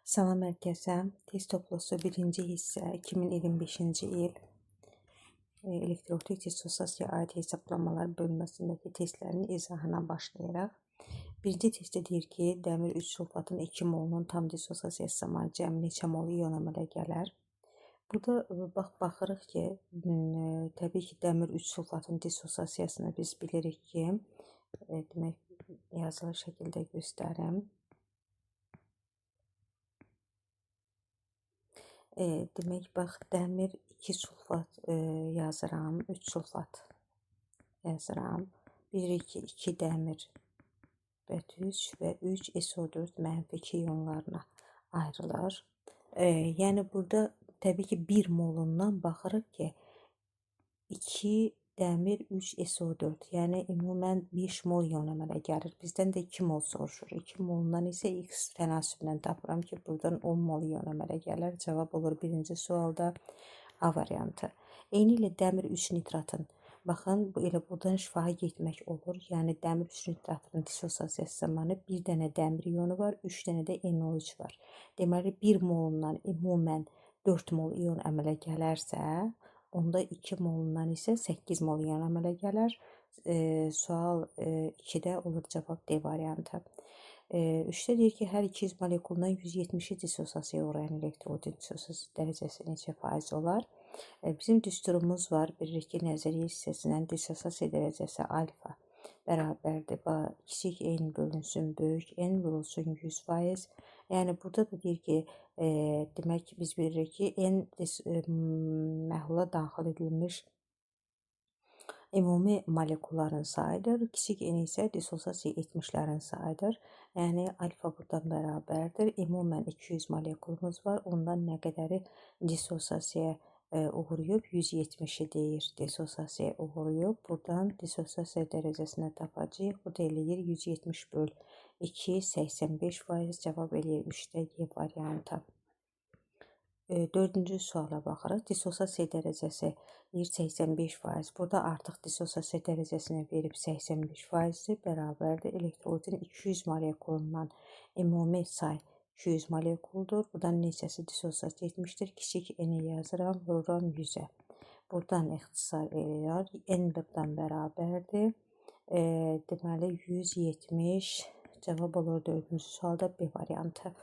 Salam hər test toplusu 1-ci hissə 2025-ci il elektronik dissosiasiya aid hesablamalar bölməsindəki testlərin izahına başlayaraq. Birinci testdə deyir ki, dəmir 3 sulfatın 2 molunun tam dissosiasiyası zamanı cəmi neçə mol ion əmələ gələr? Burada baxırıq ki, təbii ki, dəmir 3 sulfatın dissosiasiyasını biz bilirik ki, demək, yazılı şəkildə göstərim. Demək, bax, dəmir 2 sulfat yazıram, 3 sulfat yazıram. Bilirik ki, 2 dəmir B3 və 3 SO4 -2 iyonlarına ayrılır. Yəni, burada təbii ki, 1 molundan baxırıq ki, 2 dəmir 3 SO4, yəni ümumən 5 mol ion əmələ gəlir. Bizdən də 2 mol soruşur. 2 molundan isə X tənasübündən tapıram ki, buradan 10 mol ion əmələ gəlir. Cavab olur birinci sualda A variantı. Eyni ilə dəmir 3 nitratın. Baxın, elə buradan şifahi getmək olur. Yəni, dəmir 3 nitratının dissosiasiyası zamanı bir dənə dəmir iyonu var, 3 dənə də NO3 var. Deməli, 1 molundan ümumən 4 mol ion əmələ gələrsə, onda 2 molundan isə 8 mol ion əmələ gələr. Sual 2-də olur cavab D variantı. 3-də deyir ki, hər 200 molekulundan 170-i dissosiasiyaya uğrayan elektrodun dissosiasiya dərəcəsi neçə faiz olar? Bizim düsturumuz var. Bilirik ki, nəzəriyyə hissəsindən dissosiasiya dərəcəsi alfa bərabərdir. Kiçik n bölünsün böyük n vurulsun 100%. Yəni, burada da deyir ki, demək biz bilirik ki, n məhlula daxil edilmiş ümumi molekulların sayıdır. Kiçik n isə dissosiasiya etmişlərin sayıdır. Yəni, alfa buradan bərabərdir. Ümumən 200 molekulumuz var. Ondan nə qədəri dissosiasiya uğrayıb? 170-i deyir dissosiasiya uğrayıb. Buradan dissosiasiya dərəcəsini tapacağıq. Bu da eləyir 170 böl 2, 85%. Cavab eləyir 3-də Y variantı. 4-cü suala baxırıq. Dissosiasiya dərəcəsi 85%. Burada artıq dissosiasiya dərəcəsini verib 85%-dir. Bərabərdir. Elektrodun 200 molekulundan ümumi say 200 molekuldur. Buradan neçəsi dissosiasiya etmişdir? Kiçik n-i yazıram, vururam 100-ə. Buradan ixtisar eləyir. N buradan bərabərdir. Deməli, 170 cavab olur 4-cü sualda B variantı.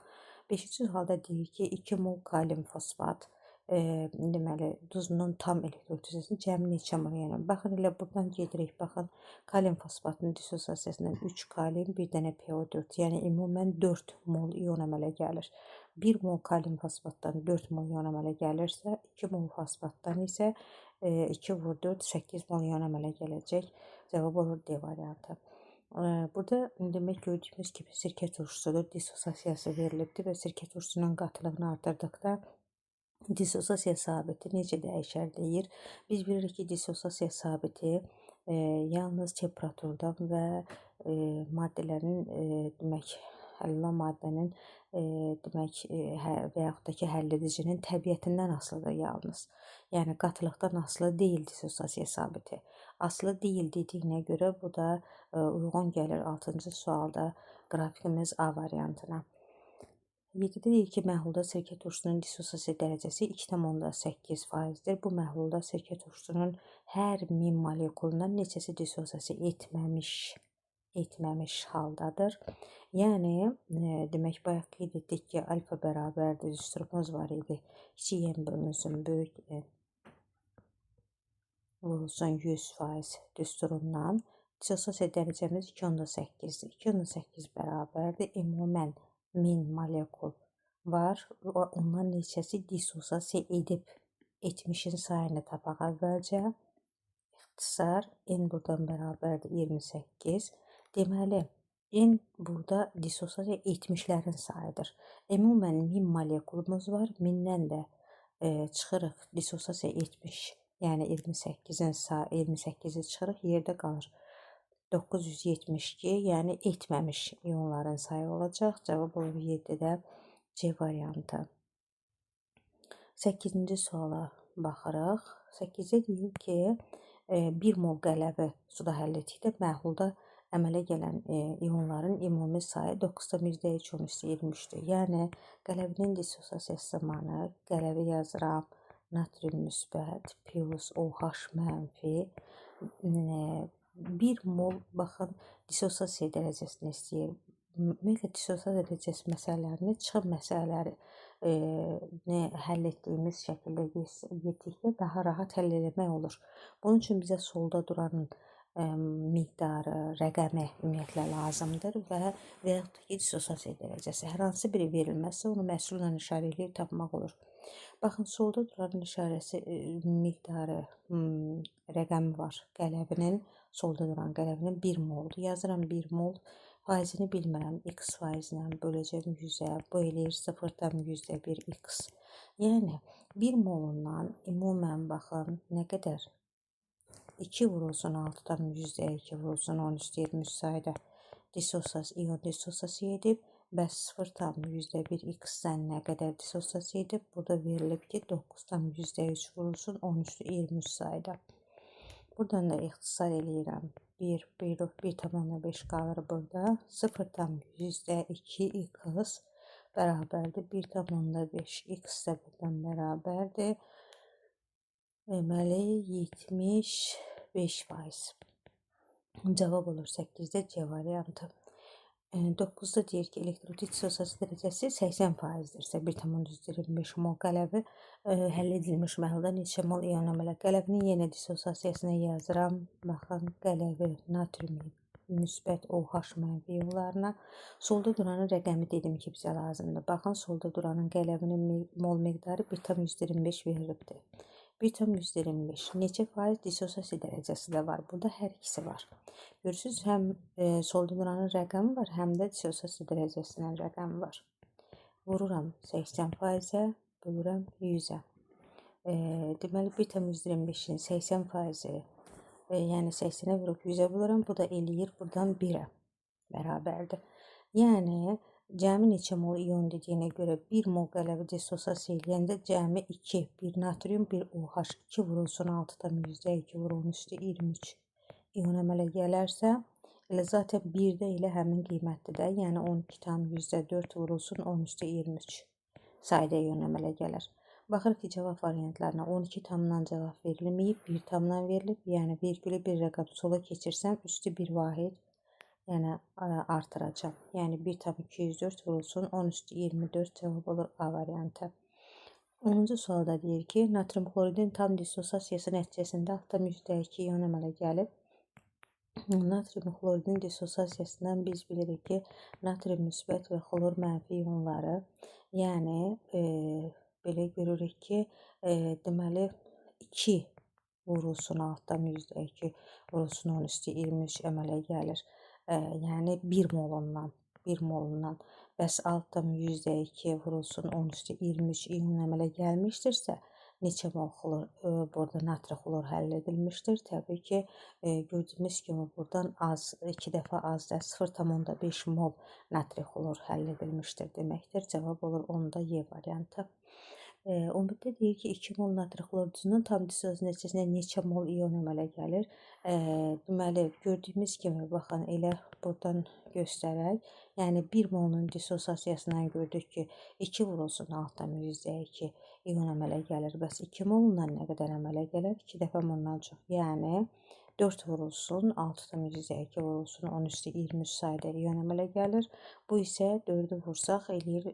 5-ci sualda deyir ki, 2 mol kalium fosfat deməli, duzunun tam elektrodissosiyasını cəmi neçə mol yəni. Baxın, elə buradan gedirik. Baxın, kalium fosfatının dissosiyasından 3 kalium, bir dənə PO4, yəni ümumən 4 mol ion əmələ gəlir. 1 mol kalium fosfatdan 4 mol ion əmələ gəlirsə, 2 mol fosfatdan isə 2 vur 4, 8 mol ion əmələ gələcək. Cavab olur D variantı. Burada demək gördüyümüz kimi sirkə turşusudur, dissosiasiyası verilibdir və sirkə turşusunun qatılığını artırdıqda dissosiasiya sabiti necə dəyişər deyir. Biz bilirik ki, dissosiasiya sabiti yalnız temperaturdan və maddələrin demək həll maddənin demək və yaxud da ki, həll edicinin təbiətindən asılıdır yalnız. Yəni qatılıqdan asılı deyil dissosiasiya sabiti. Asılı deyil dediyinə görə bu da uyğun gəlir 6-cı sualda qrafikimiz A variantına. 7-də deyir ki, məhlulda sirkə turşusunun dissosiasiya dərəcəsi 2,8%-dir. Bu məhlulda sirkə turşusunun hər 1000 molekulundan neçəsi dissosiasiya etməmiş haldadır. Yəni, demək, bayaq qeyd etdik ki, alfa bərabərdir, düsturumuz var idi. Kiçik n bölünsün böyük n vurulsun 100% düsturundan. Dissosiasiya dərəcəmiz 2,8-dir. 2,8 bərabərdir. Ümumən 1000 molekul var. Ondan neçəsi dissosiasiya etmişin sayını tapaq əvvəlcə. İxtisar, n buradan bərabərdir 28. Deməli, n burada dissosiasiya etmişlərin sayıdır. Ümumən 1000 molekulumuz var. 1000-dən də çıxırıq dissosiasiya etmiş. Yəni 28-i çıxırıq, yerdə qalır 972, yəni etməmiş iyonların sayı olacaq. Cavab olur 7-də C variantı. 8-ci suala baxırıq. 8-də deyir ki, 1 mol qələbi suda həll etdikdə məhlulda əmələ gələn ionların ümumi sayı 9,3 23-dür. Yəni qələbinin dissosiasiyası zamanı qələbi yazıram natrium müsbət plus OH mənfi 1 mol baxın dissosiasiya dərəcəsini istəyir. Ümumiyyətlə dissosiasiya dərəcəsi məsələlərini çıxım məsələləri həll etdiyimiz şəkildə getdikdə daha rahat həll etmək olur. Bunun üçün bizə solda duranın miqdarı, rəqəmi ümumiyyətlə lazımdır və yaxud ki, dissosiasiya dərəcəsi. Hər hansı biri verilməzsə, onu məhsulla işarə edib tapmaq olur. Baxın, solda duranın işarəsi, miqdarı, rəqəmi var qələbinin, solda duran qələbinin 1 moldur. Yazıram 1 mol. Faizini bilmirəm, x faizinə böləcəm 100-ə, bu eləyir 0,1 x. Yəni, 1 molundan ümumən baxın, nə qədər? 2 vurulsun 6,2 vurulsun 10^23 sayda ion dissosiasiya edib, bəs 0,1 x-dən nə qədər dissosiasiya edib? Burada verilib ki, 9,3 vurulsun 13^23 sayda. Buradan da ixtisar eləyirəm. 1,5 qalır burada. 0,2 x bərabərdir. 1,5 x də buradan bərabərdir. Deməli, 75%. Cavab olur 8-də C variantı. 9-da deyir ki, elektrolit dissosiasiya dərəcəsi 80%-dirsə 1,25 mol qələbi həll edilmiş məhəldə neçə mol ion əmələ? Qələbinin yenə dissosiasiyasını yazıram. Baxın, qələbi natrium müsbət OH mənfi ionlarına. Solda duranın rəqəmi dedim ki, bizə lazımdır. Baxın, solda duranın qələbinin mol miqdarı 1,25 verilibdir. 1,25 neçə faiz dissosiasiya dərəcəsi də var. Burada hər ikisi var. Görürsünüz, həm solda duranın rəqəmi var, həm də dissosiasiya dərəcəsinin rəqəmi var. Vururam 80%-ə, bölürəm 100-ə. Deməli, 1,25-in 80%-i, yəni 80-ə vurub 100-ə bölürəm, bu da eləyir buradan 1-ə bərabərdir. Yəni, cəmi neçə mol ion dediyinə görə 1 mol qələbi dissosiasiya eləyəndə cəmi 2, 1 natrium, 1 OH, 2 vurulsun 6,2 vurulmuşdur 23 ion əmələ gələrsə, elə zaten 1-də elə həmin qiymətdir də, yəni 12,4 vurulsun 13,23 sayda ion əmələ gələr. Baxırıq ki, cavab variantlarına 12 tamdan cavab verilməyib, 1 tamdan verilib, yəni virgülü bir rəqəm sola keçirsəm, üstü bir vahid, yəni artıracam. Yəni 1,204 vurulsun 13,24 cavab olur A variantı. 10-cu sualda deyir ki, natrium xloridin tam dissosiasiyası nəticəsində 6,2 ion əmələ gəlib. Natrium xloridin dissosiasiyasından biz bilirik ki, natrium müsbət və xlor mənfi ionları, yəni belə görürük ki, deməli 2 vurulsun 6,2 vurulsun 13,23 əmələ gəlir. Yəni 1 molundan. Bəs 6,2 vurulsun 13,23 ion əmələ gəlmişdirsə, neçə mol xlor, burada natri xlor həll edilmişdir. Təbii ki, gördüyümüz kimi buradan az, 2 dəfə az da 0,5 mol natri xlor həll edilmişdir deməkdir. Cavab olur 10-da Y variantı. 11-də deyir ki, 2 mol natri xlorudunun tam dissosiasiya nəticəsində neçə mol ion əmələ gəlir? Deməli, gördüyümüz kimi, baxın, elə buradan göstərək. Yəni, 1 molun dissosiasiyasından gördük ki, 2 vurulsun 6,2 ion əmələ gəlir. Bəs 2 molundan nə qədər əmələ gələr? 2 dəfə bundan çox. Yəni, 4 vurulsun 6,2 vurulsun 13,23 sayda ion əmələ gəlir. Bu isə 4-ü vursaq eləyir,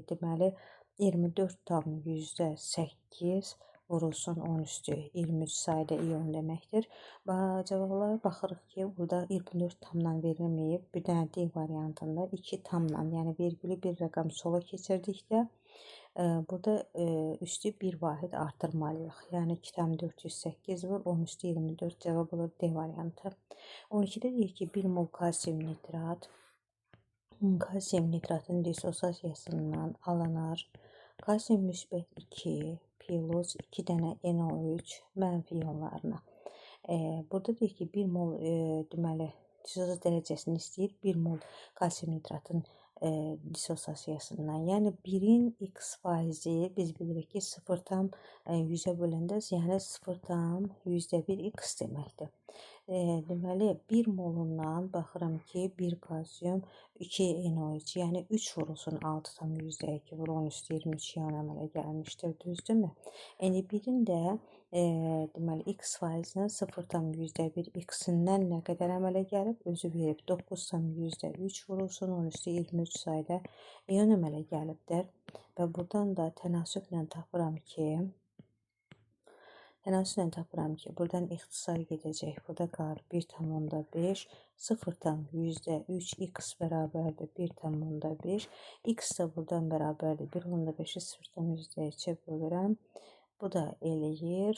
deməli, 24,8 vurulsun 13,23 sayda ion deməkdir. Cavablara baxırıq ki, burada 24 tamdan verilməyib. Bir dənə D variantında 2 tamla, yəni virgülü bir rəqəm sola keçirdikdə, burada üstü bir vahid artırmalıyıq. Yəni 2,408 vur, 13,24 cavab olur D variantı. 12-də deyir ki, 1 mol kalsium nitrat, kalsium nitratın dissosiasiyasından alınır. Kalsium müsbət 2 plus 2 dənə NO3 mənfi ionlarına. Burada deyir ki, 1 mol deməli dissosiasiya dərəcəsini istəyir. 1 mol kalsium nitratın dissosiasiyasından. Yəni 1-in x faizi biz bilirik ki, 0,100-ə böləndə, yəni 0,100 x deməkdir. deməli 1 molundan baxıram ki 1 kalsium 2 NO3 yəni 3 vurulsun 6,2 vur 10 üstü 23 yan əmələ gəlmişdir, düzdürmü? Yəni birin də deməli x faizinin 0,1 x-indən nə qədər əmələ gəlib özü verib 9,3 vurulsun 10 üstü 23 sayda iyon əmələ gəlibdir və buradan da tənasüblə tapıram ki, buradan ixtisar gedəcək. Burada qalır 1,5, 0,3 x bərabərdir 1,5. X də buradan bərabərdir 1,5-i 0,2 bölürəm. Bu da eləyir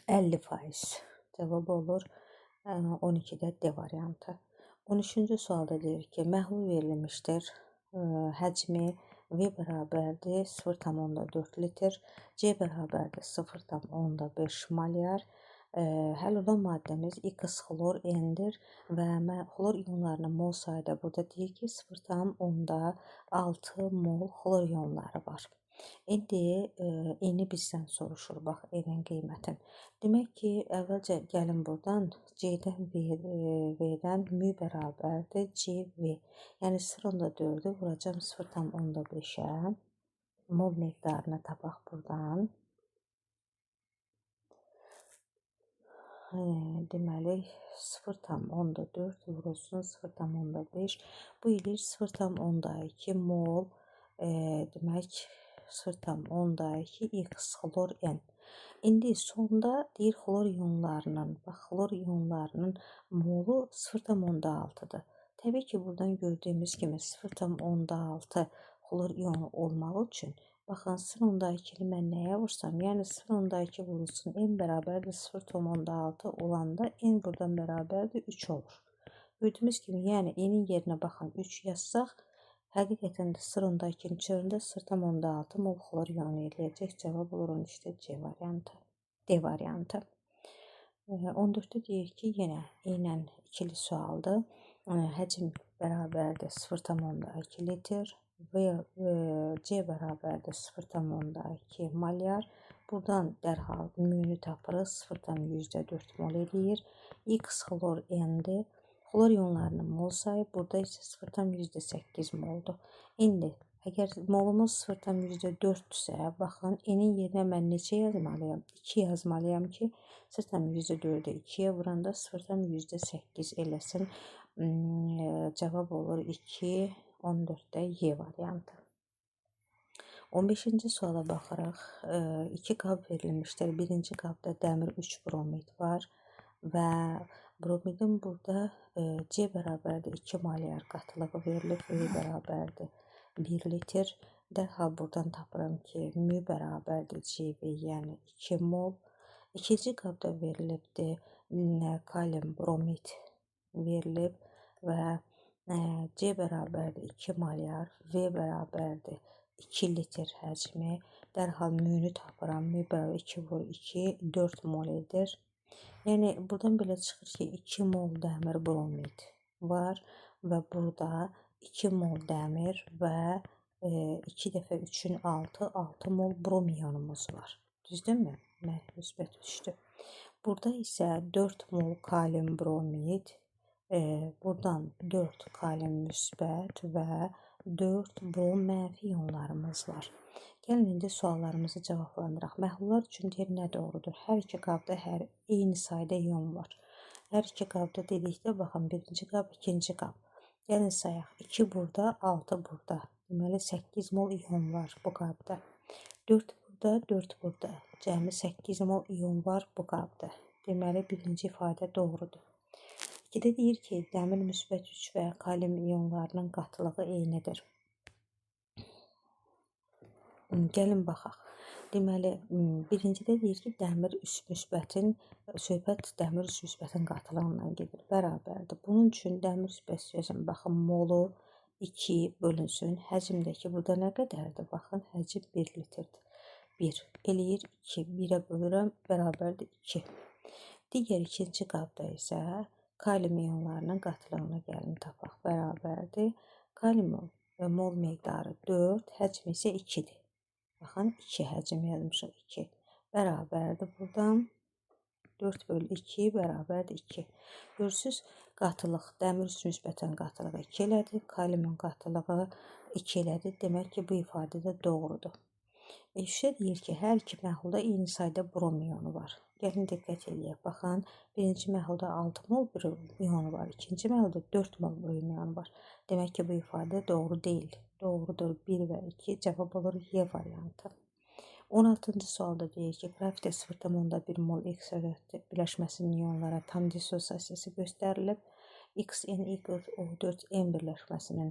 50%. Cavab olur 12-də D variantı. 13-cü sualda deyir ki, məhlul verilmişdir. Həcmi V bərabərdir 0,4 litr, C bərabərdir 0,5 malyar. Həll olan maddəmiz X xlor N-dir və xlor iyonlarının mol sayı da burada deyir ki 0,6 mol xlor iyonları var. İndi N-i bizdən soruşur, bax N-in qiymətin. Demək ki, əvvəlcə gəlin buradan C-dən V-dən mü bərabərdir CV. Yəni 0,4-ü vuracam 0,5-ə. Mol miqdarını tapaq buradan. Deməli 0,4 vurulsun 0,5. Bu eləyir 0,2 mol. Demək 0,2 x xlor N. İndi sonda deyir xlor iyonlarının, bax xlor iyonlarının molu 0,6-dır. Təbii ki, buradan gördüyümüz kimi 0,6 xlor iyonu olmağı üçün baxın 0,2-ni mən nəyə vursam, yəni 0,2 vurulsun n bərabərdir 0,6 olanda n buradan bərabərdir 3 olur. Gördüyümüz kimi, yəni n-in yerinə baxın 3 yazsaq, həqiqətən də 0,2-nin çöründə 0,6 mol xlor iyonu eləyəcək. Cavab olur 13-də C variantı, D variantı. 14-də deyir ki, yenə eynən ikili sualdır. Həcm bərabərdir 0,2 litr və C bərabərdir 0,2 malyar. Buradan dərhal mü-nü tapırıq, 0,4 mol eləyir. X xlor N-dir. Xlor iyonlarının mol sayı burada isə 0,8 moldur. İndi əgər molumuz 0,4-dürsə, baxın, N-in yerinə mən neçə yazmalıyam? 2 yazmalıyam ki, 0,4-ü 2-yə vuranda 0,8 eləsin. Cavab olur 2, 14-də Y variantı. 15-ci suala baxırıq. 2 qab verilmişdir. Birinci qabda dəmir 3 bromid var və bromidin burada C bərabərdir 2 malyar qatılığı verilib, V bərabərdir 1 litr. Dərhal buradan tapıram ki, mü bərabərdir CV, yəni 2 mol. İkinci qabda verilibdir kalium bromid verilib və C bərabərdir 2 malyar, V bərabərdir 2 litr həcmi. Dərhal mü-nü tapıram. Mü bərabər 2 vur 2, 4 mol edir. Yəni, buradan belə çıxır ki, 2 mol dəmir bromid var və burada 2 mol dəmir və 2 dəfə 3-ün 6, 6 mol brom iyonumuz var. Düzdürmü? Müsbət düşdü. Burada isə 4 mol kalium bromid, buradan 4 kalium müsbət və 4 brom mənfi iyonlarımız var. Gəlin indi suallarımızı cavablandıraq. Məhlullar üçün deyir nə doğrudur? Hər iki qabda eyni sayda iyon var. Hər iki qabda dedikdə baxın, birinci qab, ikinci qab. Gəlin sayaq. 2 burada, 6 burada. Deməli 8 mol iyon var bu qabda. 4 burada, 4 burada. Cəmi 8 mol iyon var bu qabda. Deməli birinci ifadə doğrudur. 2-də deyir ki, dəmir müsbət 3 və kalium iyonlarının qatılığı eynidir. Gəlin baxaq. Deməli, birincidə deyir ki, dəmir müsbətin, söhbət dəmir müsbətin qatılığından gedir, bərabərdir. Bunun üçün dəmir müsbət sözün, baxın, molu 2 bölünsün. Həcmdəki burada nə qədərdir? Baxın, həcm 1 litrdir. 1 eləyir 2, 1-ə bölürəm, bərabərdir 2. Digər ikinci qabda isə kalium iyonlarının qatılığını gəlin tapaq, bərabərdir. Kalium mol miqdarı 4, həcmi isə 2-dir. Baxın, 2 həcm yazmışıq, 2. Bərabərdir buradan 4 bölü 2 bərabərdir 2. Görürsüz, qatılıq, dəmir üçün müsbətən qatılığı 2 elədi, kaliumun qatılığı 2 elədi. Demək ki, bu ifadə də doğrudur. Şüşə deyir ki, hər iki məhlulda eyni sayda brom iyonu var. Gəlin diqqət eləyək. Baxın, birinci məhlulda 6 mol brom iyonu var, ikinci məhlulda 4 mol brom iyonu var. Demək ki, bu ifadə doğru deyil. Doğrudur 1 və 2, cavab olur Y variantı. 16-cı sualda deyir ki, qrafikdə 0,1 mol X birləşməsinin iyonlara tam dissosiasiyası göstərilib. XnY4n birləşməsinin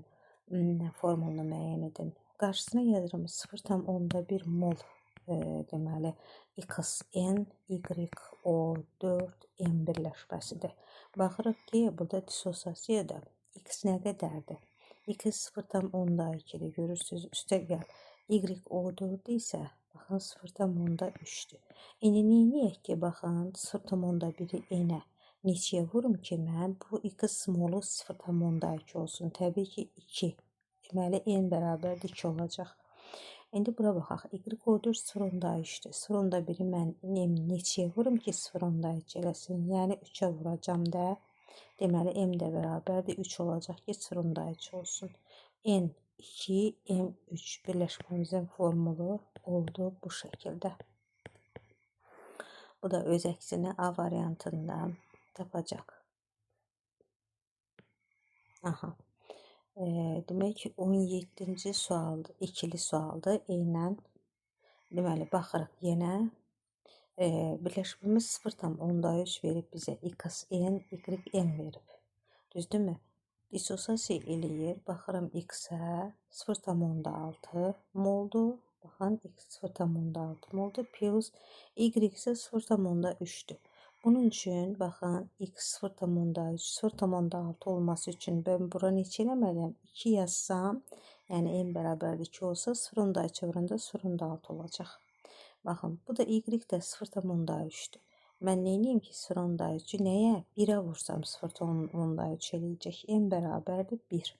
formulunu müəyyən edin. Qarşısına yazırım 0,1 mol deməli XN YO4n birləşməsidir. Baxırıq ki, burada dissosiasiyada X nə qədərdir? X 0,2-dir. Görürsünüz, üstə gəl. YO4 isə baxın 0,3-dür. İndi neyniyək ki, baxın 0,1-i n-ə neçəyə vurum ki, mən bu X molu 0,2 olsun. Təbii ki, 2. Deməli, n bərabərdir 2 olacaq. İndi bura baxaq. YO4 0,3-dür. 0,1-i mən neçəyə vurum ki, 0,2 eləsin. Yəni, 3-ə vuracam da. Deməli, m də bərabərdir 3 olacaq ki, 0,2 olsun. N2, M3 birləşməmizin formulu oldu bu şəkildə. Bu da öz əksini A variantında tapacaq. Aha. Demək ki, 17-ci sualdır, ikili sualdır. Eynən, deməli, baxırıq yenə. Birləşmimiz 0,3 verib bizə XN, YN verib. Düzdürmü? Dissosiasiya eləyir. Baxıram X-ə 0,6 moldur. Baxın, X 0,6 moldur. Plus Y isə 0,3'dür. Bunun üçün, baxın, X 0,3, 0,6 olması üçün ben bura neçə eləməliyəm? 2 yazsam, yəni n bərabərdir 2 olsa, 0,2 vuranda 0,6 olacaq. Baxın, bu da Y də 0,3'dür. Mən neyniyim ki, 0,3'ü nəyə? 1'ə vursam 0,3 eləyəcək. N bərabərdir 1.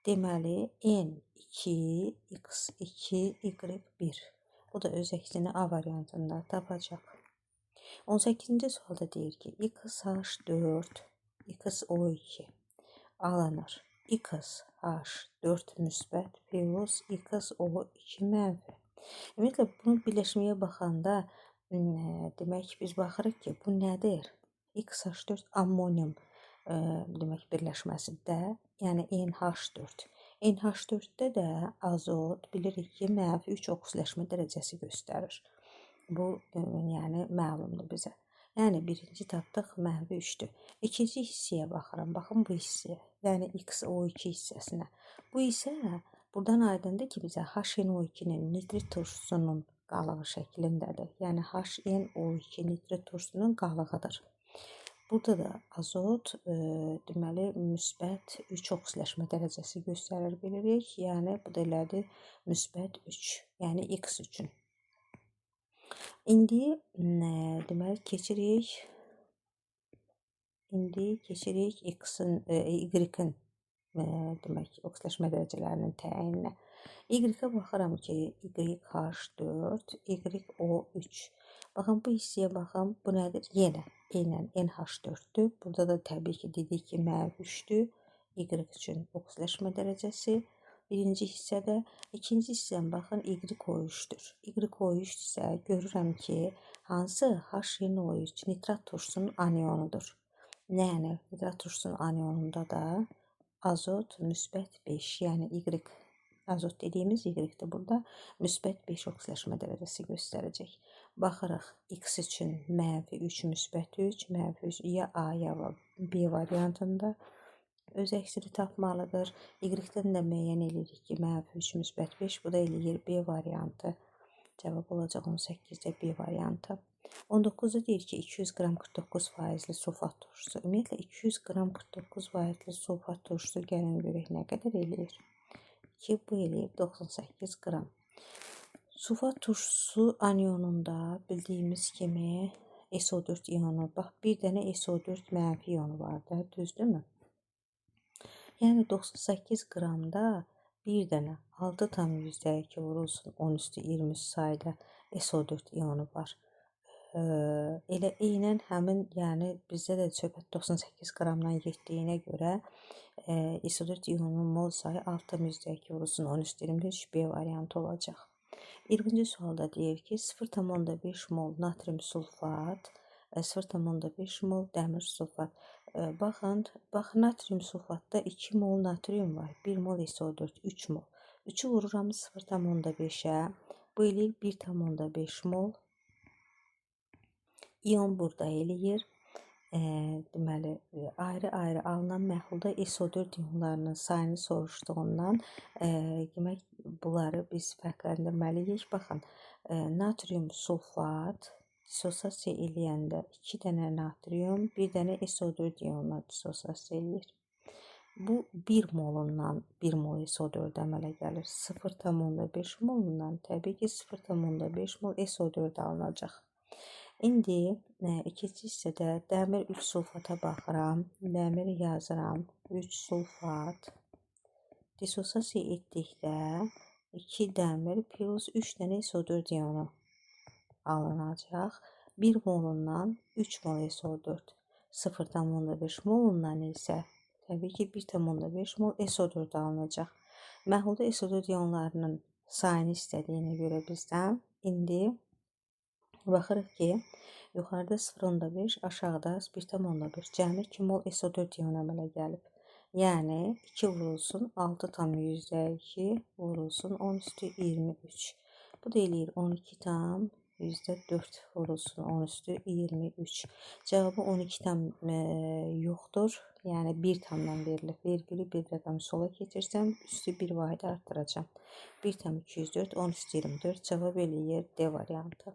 Deməli, N2, X2, Y1. Bu da öz əksini A variantında tapacaq. 18-ci sualda deyir ki, XH4, XO2 alınır. XH4 müsbət plus XO2 mənfi. Ümumiyyətlə, bunu birləşməyə baxanda, demək biz baxırıq ki, bu nədir? XH4 ammonium demək birləşməsində, yəni NH4. NH4-də də azot bilirik ki, mənfi 3 oksidaşma dərəcəsi göstərir. Bu, yəni məlumdur bizə. Yəni birinci tapdıq mənfi 3-dür. İkinci hissəyə baxıram. Baxın bu hissəyə. Yəni XO2 hissəsinə. Bu isə buradan aydındır ki, bizə HNO2-nin nitrit turşusunun qalığı şəklindədir. Yəni HNO2 nitrit turşusunun qalığıdır. Burada da azot deməli müsbət 3 oksidaşma dərəcəsi göstərir bilirik. Yəni bu da elədir müsbət 3. Yəni X üçün. İndi deməli keçirik. X-in, Y-in demək oksidaşma dərəcələrinin təyinlə. Y-ə baxıram ki, YH4, YO3. Baxın bu hissəyə baxın. Bu nədir? Yenə eynən NH4-dür. Burada da təbii ki, dedik ki, -3-dür. Y üçün oksidaşma dərəcəsi. Birinci hissədə, ikinci hissədən baxın YO3-dür. YO3 isə görürəm ki, hansı HNO3 nitrat turşusunun anionudur. Yəni nitrat turşusunun anionunda da azot müsbət 5, yəni Y azot dediyimiz Y-də burada müsbət 5 oksidaşma dərəcəsi göstərəcək. Baxırıq X üçün -3 müsbət 3, -3 ya A ya B variantında öz əksini tapmalıdır. Y-dən də müəyyən edirik ki, -3 müsbət 5, bu da eləyir B variantı. Cavab olacaq 18-də B variantı. 19-da deyir ki, 200 qram 49 faizli sulfat turşusu. Ümumiyyətlə, 200 qram 49 faizli sulfat turşusu gəlin görək nə qədər eləyir? 2, bu eləyir 98 qram. Sulfat turşusu anionunda bildiyimiz kimi SO4 iyonu, bax bir dənə SO4 mənfi iyonu var da, düzdürmü? Yəni 98 qramda bir dənə 6,2 vurulsun 10 üstü 20 sayda SO4 iyonu var. Elə eynən həmin, yəni bizdə də söhbət 98 qramdan getdiyinə görə isodot iyonunun mol sayı 6,2 vurulsun 10 üstü 25 B variantı olacaq. 20-ci sualda deyir ki, 0,5 mol natrium sulfat, 0,5 mol dəmir sulfat. Baxın, natrium sulfatda 2 mol natrium var, 1 mol SO4, 3 mol. 3-ü vururam 0,5-ə, bu eləyir 1,5 mol. İyon burada eləyir. Deməli, ayrı-ayrı alınan məhlulda SO4 iyonlarının sayını soruşduğundan, demək, bunları biz fərqləndirməliyik. Baxın, natrium sulfat dissosiasiya eləyəndə 2 dənə natrium, 1 dənə SO4 iyonuna dissosiasiya eləyir. Bu 1 molundan 1 mol SO4 əmələ gəlir. 0,5 molundan təbii ki 0,5 mol SO4 alınacaq. İndi ikinci hissədə dəmir 3 sulfata baxıram. Dəmir yazıram. 3 sulfat. Dissosiasiya etdikdə 2 dəmir plus 3 dənə SO4 iyonu alınacaq. 1 molundan 3 mol SO4. 0,5 molundan isə təbii ki 1,5 mol SO4 alınacaq. Məhlulda SO4 iyonlarının sayını istədiyinə görə bizdən indi baxırıq ki, yuxarıda 0,5, aşağıda 1,5. Cəmi 2 mol SO4 iyon əmələ gəlib. Yəni 2 vurulsun 6,2 vurulsun 10 üstü 23. Bu da eləyir 12,4 vurulsun 10 üstü 23. Cavabı 12 tam yoxdur. Yəni 1 tamdan verilib. Vergülü bir rəqəm sola keçirsəm, üstü 1 vahid artıracam. 1,204, 10 üstü 24. Cavab eləyir D variantı.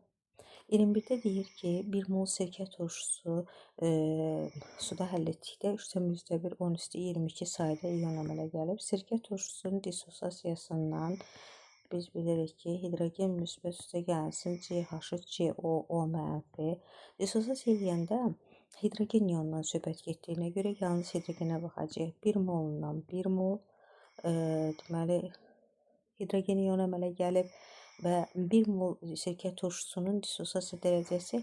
21-də deyir ki, 1 mol sirkə turşusu suda həll etdikdə 3,1 10 üstü 22 sayda iyon əmələ gəlib. Sirkə turşusunun dissosiasiyasından biz bilirik ki, hidrogen müsbət üstə gəlsin, CH3CO mənfi. Dissosiasiya eləyəndə hidrogen iyonundan söhbət getdiyinə görə yalnız hidrogenə baxacağıq. 1 molundan 1 mol, deməli, hidrogen iyonu əmələ gəlib. Və 1 mol sirkə turşusunun dissosiasiya dərəcəsi,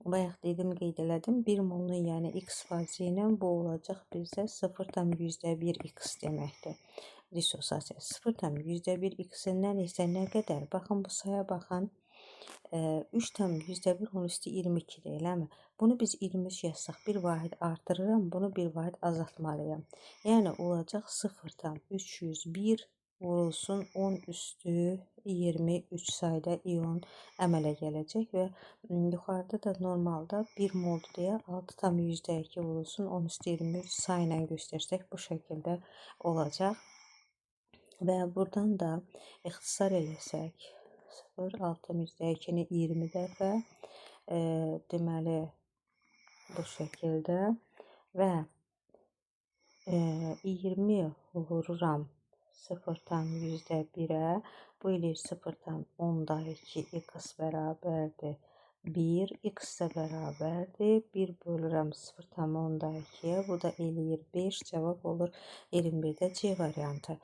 bayaq dedim, qeyd elədim, 1 molun yəni x fazı ilə bu olacaq bizdə 0,1 x deməkdir. Dissosiasiya 0,1 x-dən isə nə qədər? Baxın, bu saya baxın. 3,1 10 üstü 22-dir, eləmi? Bunu biz 23 yazsaq, bir vahid artırıram, bunu bir vahid azaltmalıyam. Yəni olacaq 0,301 vurulsun 10 üstü 23 sayda iyon əmələ gələcək və yuxarıda da normalda 1 moldur deyə 6,2 vurulsun 10 üstü 23 sayla göstərsək bu şəkildə olacaq. Və buradan da ixtisar eləsək 0,6,2-ni 20 dəfə, deməli bu şəkildə və 20 vururam 0,1-ə, bu eləyir 0,2 x bərabərdir 1, x də bərabərdir 1 bölürəm 0,2-yə, bu da eləyir 5, cavab olur 21-də C variantı.